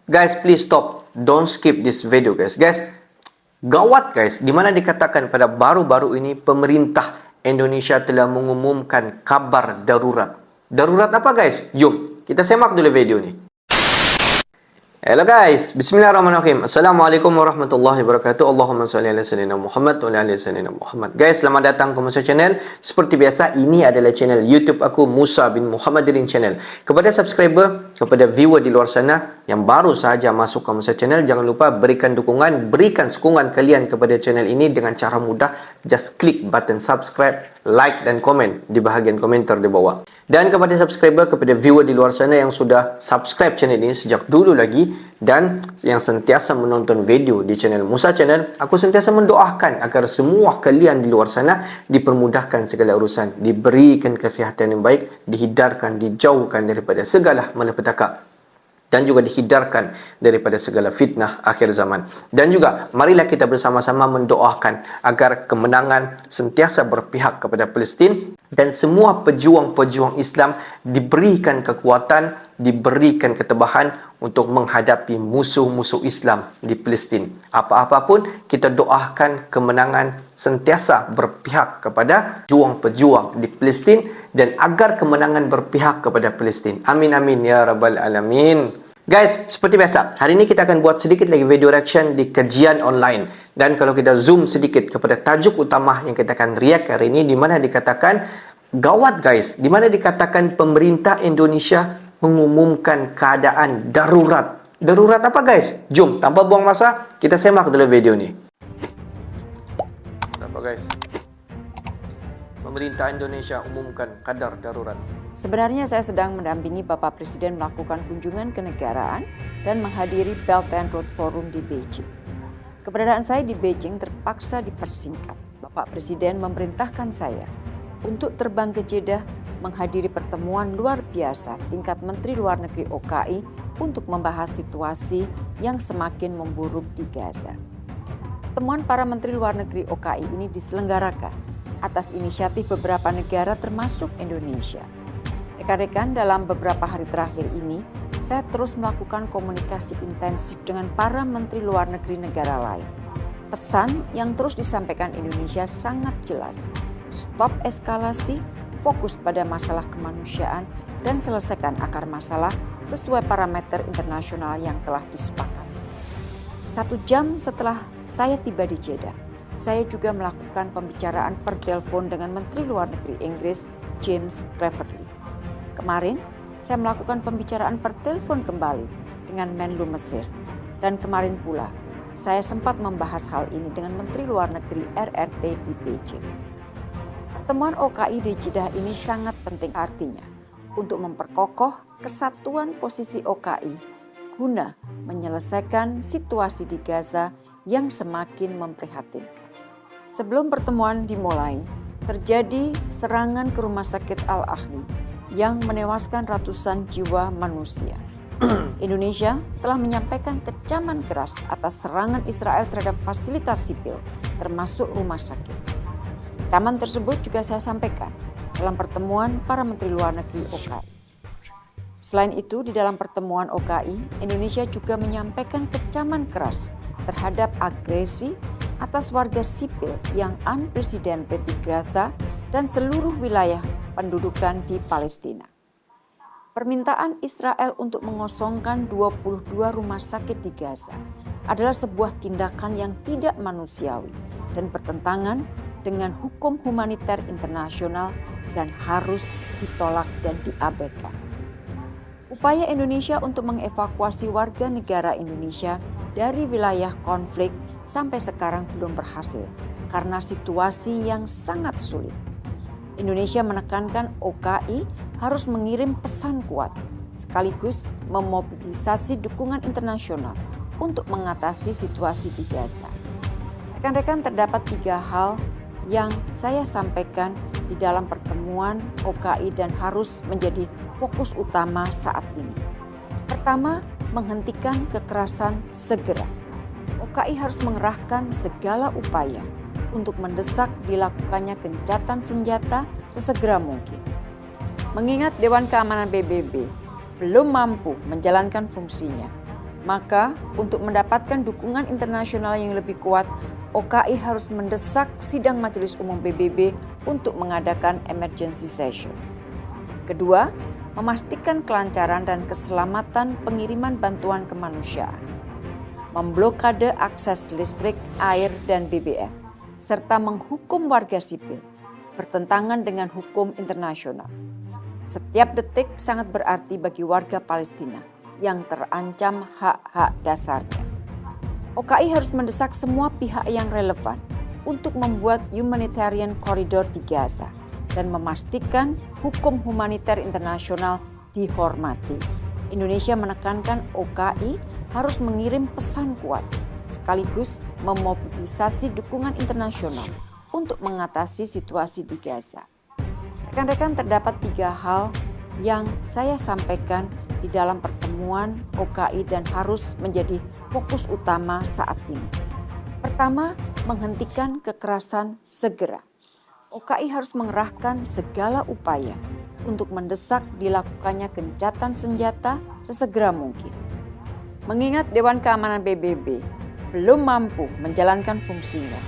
Guys, please stop. Don't skip this video, guys. Guys, gawat guys, di mana dikatakan pada baru-baru ini pemerintah Indonesia telah mengumumkan kabar darurat. Darurat apa guys? Jom, kita semak dulu video ni. Hello guys, bismillahirrahmanirrahim. Assalamualaikum warahmatullahi wabarakatuh. Allahumma salli ala sayyidina Muhammad wa ala ali sayyidina Muhammad. Guys, selamat datang ke Musa Channel. Seperti biasa, ini adalah channel YouTube aku, Musa bin Muhammadirin Channel. Kepada subscriber, kepada viewer di luar sana yang baru sahaja masuk ke Musa Channel, jangan lupa berikan dukungan, berikan sokongan kalian kepada channel ini dengan cara mudah. Just klik button subscribe, like dan komen di bahagian komentar di bawah. Dan kepada subscriber, kepada viewer di luar sana yang sudah subscribe channel ini sejak dulu lagi dan yang sentiasa menonton video di channel Musa Channel, aku sentiasa mendoakan agar semua kalian di luar sana dipermudahkan segala urusan, diberikan kesihatan yang baik, dihindarkan, dijauhkan daripada segala malapetaka, dan juga dihindarkan daripada segala fitnah akhir zaman. Dan juga marilah kita bersama-sama mendoakan agar kemenangan sentiasa berpihak kepada Palestin dan semua pejuang-pejuang Islam diberikan kekuatan, diberikan ketebahan untuk menghadapi musuh-musuh Islam di Palestin. Apa-apa pun kita doakan kemenangan sentiasa berpihak kepada pejuang-pejuang di Palestin dan agar kemenangan berpihak kepada Palestin. Amin amin ya rabbal alamin. Guys, seperti biasa, hari ini kita akan buat sedikit lagi video reaction di kajian online. Dan kalau kita zoom sedikit kepada tajuk utama yang kita akan react hari ini, di mana dikatakan gawat guys, di mana dikatakan pemerintah Indonesia mengumumkan keadaan darurat. Darurat apa guys? Jom, tanpa buang masa, kita semak dulu video ni. Apa guys? Pemerintah Indonesia umumkan kadar darurat. Sebenarnya saya sedang mendampingi Bapak Presiden melakukan kunjungan kenegaraan dan menghadiri Belt and Road Forum di Beijing. Keberadaan saya di Beijing terpaksa dipersingkat. Bapak Presiden memerintahkan saya untuk terbang ke Jeddah menghadiri pertemuan luar biasa tingkat Menteri Luar Negeri OKI untuk membahas situasi yang semakin memburuk di Gaza. Pertemuan para Menteri Luar Negeri OKI ini diselenggarakan atas inisiatif beberapa negara termasuk Indonesia. Rekan-rekan, dalam beberapa hari terakhir ini, saya terus melakukan komunikasi intensif dengan para Menteri Luar Negeri negara lain. Pesan yang terus disampaikan Indonesia sangat jelas. Stop eskalasi, fokus pada masalah kemanusiaan, dan selesaikan akar masalah sesuai parameter internasional yang telah disepakati. 1 jam setelah saya tiba di Jeddah, saya juga melakukan pembicaraan per telepon dengan Menteri Luar Negeri Inggris James Cleverly. Kemarin, saya melakukan pembicaraan per telepon kembali dengan Menlu Mesir. Dan kemarin pula, saya sempat membahas hal ini dengan Menteri Luar Negeri RRT di Beijing. Pertemuan OKI di Jeddah ini sangat penting artinya untuk memperkokoh kesatuan posisi OKI guna menyelesaikan situasi di Gaza yang semakin memprihatinkan. Sebelum pertemuan dimulai, terjadi serangan ke Rumah Sakit Al-Ahli yang menewaskan ratusan jiwa manusia. Indonesia telah menyampaikan kecaman keras atas serangan Israel terhadap fasilitas sipil, termasuk rumah sakit. Kecaman tersebut juga saya sampaikan dalam pertemuan para Menteri Luar Negeri OKI. Selain itu, di dalam pertemuan OKI, Indonesia juga menyampaikan kecaman keras terhadap agresi atas warga sipil yang unprecedented di Gaza dan seluruh wilayah pendudukan di Palestina. Permintaan Israel untuk mengosongkan 22 rumah sakit di Gaza adalah sebuah tindakan yang tidak manusiawi dan bertentangan dengan hukum humaniter internasional dan harus ditolak dan diabaikan. Upaya Indonesia untuk mengevakuasi warga negara Indonesia dari wilayah konflik sampai sekarang belum berhasil karena situasi yang sangat sulit. Indonesia menekankan OKI harus mengirim pesan kuat sekaligus memobilisasi dukungan internasional untuk mengatasi situasi di Gaza. Rekan-rekan, terdapat 3 hal yang saya sampaikan di dalam pertemuan OKI dan harus menjadi fokus utama saat ini. Pertama, menghentikan kekerasan segera. OKI harus mengerahkan segala upaya untuk mendesak dilakukannya gencatan senjata sesegera mungkin. Mengingat Dewan Keamanan PBB belum mampu menjalankan fungsinya, Maka, untuk mendapatkan dukungan internasional yang lebih kuat, OKI harus mendesak sidang Majelis Umum PBB untuk mengadakan emergency session. Kedua, memastikan kelancaran dan keselamatan pengiriman bantuan kemanusiaan. Memblokade akses listrik, air, dan BBM, serta menghukum warga sipil, bertentangan dengan hukum internasional. Setiap detik sangat berarti bagi warga Palestina yang terancam hak-hak dasarnya. OKI harus mendesak semua pihak yang relevan untuk membuat humanitarian corridor di Gaza dan memastikan hukum humaniter internasional dihormati. Indonesia menekankan OKI harus mengirim pesan kuat sekaligus memobilisasi dukungan internasional untuk mengatasi situasi di Gaza. Rekan-rekan, terdapat 3 hal yang saya sampaikan di dalam pertemuan OKI dan harus menjadi fokus utama saat ini. Pertama, menghentikan kekerasan segera. OKI harus mengerahkan segala upaya untuk mendesak dilakukannya gencatan senjata sesegera mungkin. Mengingat Dewan Keamanan PBB belum mampu menjalankan fungsinya,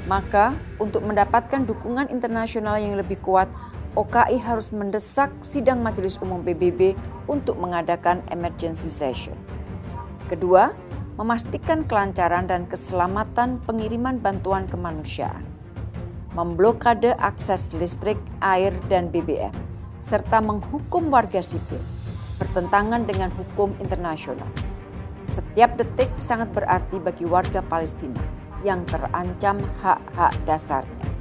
maka untuk mendapatkan dukungan internasional yang lebih kuat, OKI harus mendesak sidang Majelis Umum PBB untuk mengadakan emergency session. Kedua, memastikan kelancaran dan keselamatan pengiriman bantuan kemanusiaan. Memblokade akses listrik, air, dan BBM, serta menghukum warga sipil, bertentangan dengan hukum internasional. Setiap detik sangat berarti bagi warga Palestina yang terancam hak-hak dasarnya.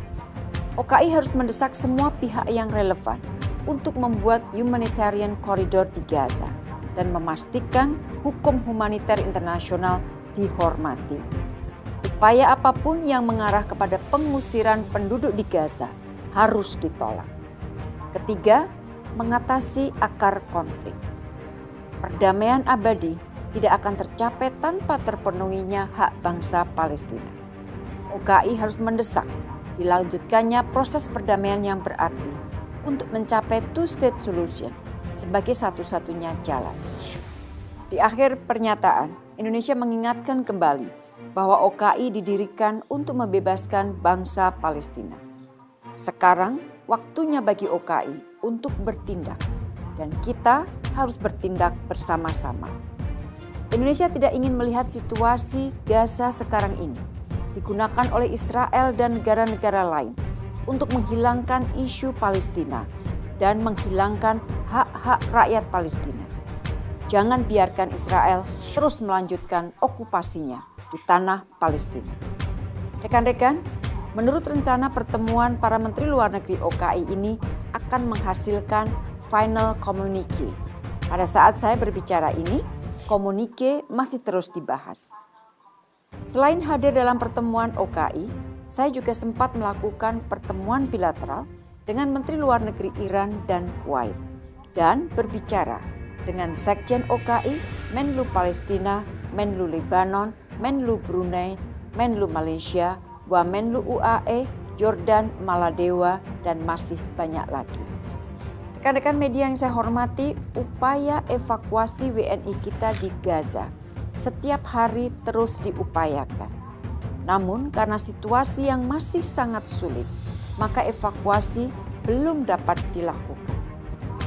OKI harus mendesak semua pihak yang relevan untuk membuat humanitarian corridor di Gaza dan memastikan hukum humaniter internasional dihormati. Upaya apapun yang mengarah kepada pengusiran penduduk di Gaza harus ditolak. Ketiga, mengatasi akar konflik. Perdamaian abadi tidak akan tercapai tanpa terpenuhinya hak bangsa Palestina. OKI harus mendesak dilanjutkannya proses perdamaian yang berarti untuk mencapai two-state solution sebagai satu-satunya jalan. Di akhir pernyataan, Indonesia mengingatkan kembali bahwa OKI didirikan untuk membebaskan bangsa Palestina. Sekarang waktunya bagi OKI untuk bertindak dan kita harus bertindak bersama-sama. Indonesia tidak ingin melihat situasi Gaza sekarang ini digunakan oleh Israel dan negara-negara lain untuk menghilangkan isu Palestina dan menghilangkan hak-hak rakyat Palestina. Jangan biarkan Israel terus melanjutkan okupasinya di tanah Palestina. Rekan-rekan, menurut rencana pertemuan para Menteri Luar Negeri OKI ini akan menghasilkan final communique. Pada saat saya berbicara ini, communique masih terus dibahas. Selain hadir dalam pertemuan OKI, saya juga sempat melakukan pertemuan bilateral dengan Menteri Luar Negeri Iran dan Kuwait dan berbicara dengan Sekjen OKI, Menlu Palestina, Menlu Lebanon, Menlu Brunei, Menlu Malaysia, Wamenlu UAE, Jordan, Maladewa, dan masih banyak lagi. Rekan-rekan media yang saya hormati, upaya evakuasi WNI kita di Gaza setiap hari terus diupayakan. Namun karena situasi yang masih sangat sulit, maka evakuasi belum dapat dilakukan.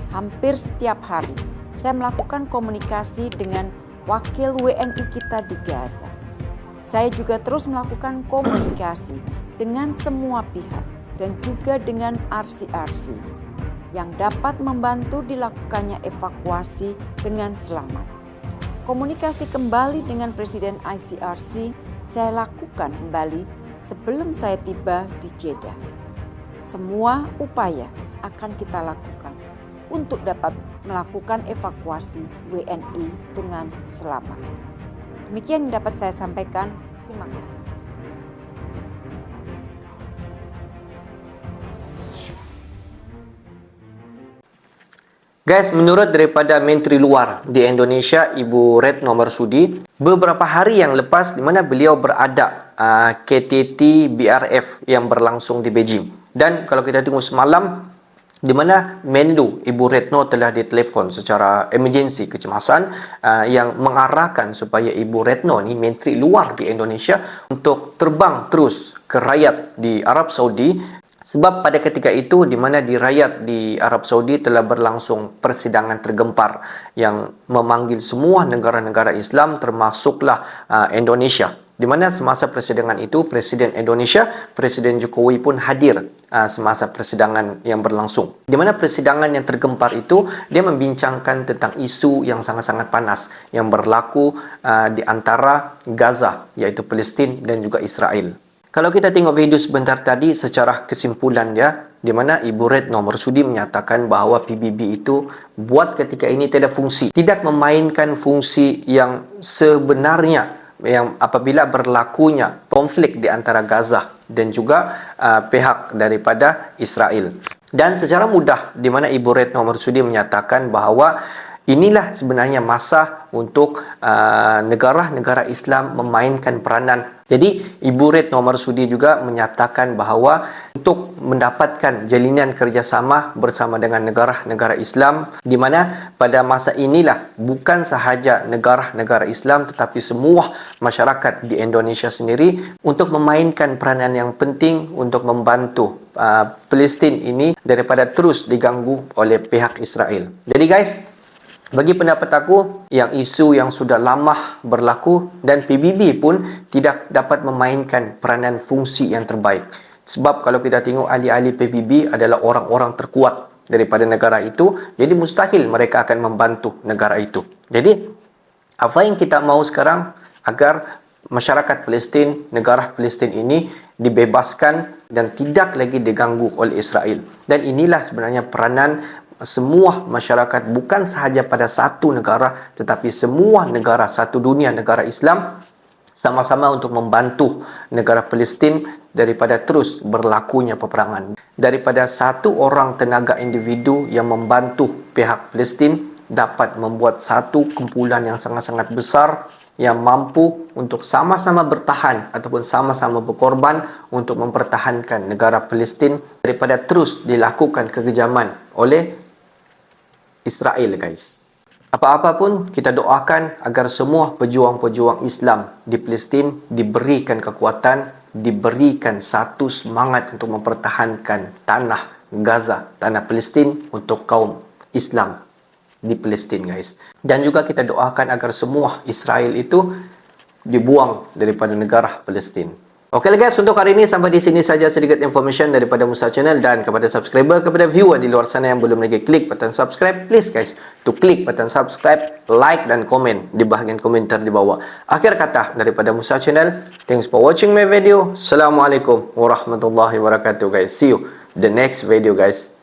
Hampir setiap hari saya melakukan komunikasi dengan wakil WNI kita di Gaza. Saya juga terus melakukan komunikasi dengan semua pihak dan juga dengan RC-RC yang dapat membantu dilakukannya evakuasi dengan selamat. Komunikasi kembali dengan Presiden ICRC saya lakukan kembali sebelum saya tiba di Jeddah. Semua upaya akan kita lakukan untuk dapat melakukan evakuasi WNI dengan selamat. Demikian yang dapat saya sampaikan. Terima kasih. Guys, menurut daripada Menteri Luar di Indonesia, Ibu Retno Marsudi, beberapa hari yang lepas di mana beliau beradab KTT BRF yang berlangsung di Beijing. Dan kalau kita tengok semalam, di mana Menlu Ibu Retno telah ditelepon secara emergency kecemasan yang mengarahkan supaya Ibu Retno ni menteri luar di Indonesia untuk terbang terus ke Riyadh di Arab Saudi, sebab pada ketika itu di mana di Riyadh di Arab Saudi telah berlangsung persidangan tergempar yang memanggil semua negara-negara Islam termasuklah Indonesia. Di mana semasa persidangan itu Presiden Indonesia, Presiden Jokowi pun hadir semasa persidangan yang berlangsung. Di mana persidangan yang tergempar itu dia membincangkan tentang isu yang sangat-sangat panas yang berlaku di antara Gaza, iaitu Palestin dan juga Israel. Kalau kita tengok video sebentar tadi, secara kesimpulan dia, di mana Ibu Retno Marsudi menyatakan bahawa PBB itu buat ketika ini tidak fungsi, tidak memainkan fungsi yang sebenarnya yang apabila berlakunya konflik di antara Gaza dan juga pihak daripada Israel. Dan secara mudah di mana Ibu Retno Marsudi menyatakan bahawa inilah sebenarnya masa untuk negara-negara Islam memainkan peranan. Jadi Ibu Retno Marsudi juga menyatakan bahawa untuk mendapatkan jalinan kerjasama bersama dengan negara-negara Islam, di mana pada masa inilah bukan sahaja negara-negara Islam tetapi semua masyarakat di Indonesia sendiri untuk memainkan peranan yang penting untuk membantu Palestin ini daripada terus diganggu oleh pihak Israel. Jadi guys, bagi pendapat aku, yang isu yang sudah lama berlaku dan PBB pun tidak dapat memainkan peranan fungsi yang terbaik. Sebab kalau kita tengok ahli-ahli PBB adalah orang-orang terkuat daripada negara itu, jadi mustahil mereka akan membantu negara itu. Jadi, apa yang kita mahu sekarang agar masyarakat Palestin, negara Palestin ini dibebaskan dan tidak lagi diganggu oleh Israel. Dan inilah sebenarnya peranan semua masyarakat, bukan sahaja pada satu negara tetapi semua negara satu dunia, negara Islam, sama-sama untuk membantu negara Palestin daripada terus berlakunya peperangan. Daripada satu orang tenaga individu yang membantu pihak Palestin dapat membuat satu kumpulan yang sangat-sangat besar yang mampu untuk sama-sama bertahan ataupun sama-sama berkorban untuk mempertahankan negara Palestin daripada terus dilakukan kekejaman oleh Israel, guys. Apa-apa pun kita doakan agar semua pejuang-pejuang Islam di Palestin diberikan kekuatan, diberikan satu semangat untuk mempertahankan tanah Gaza, tanah Palestin untuk kaum Islam di Palestin, guys. Dan juga kita doakan agar semua Israel itu dibuang daripada negara Palestin. Okeylah guys, untuk hari ini sampai di sini saja sedikit information daripada Musa Channel, dan kepada subscriber, kepada viewer di luar sana yang belum lagi klik button subscribe, please guys to klik button subscribe, like dan komen di bahagian komentar di bawah. Akhir kata daripada Musa Channel, thanks for watching my video. Assalamualaikum warahmatullahi wabarakatuh guys. See you the next video guys.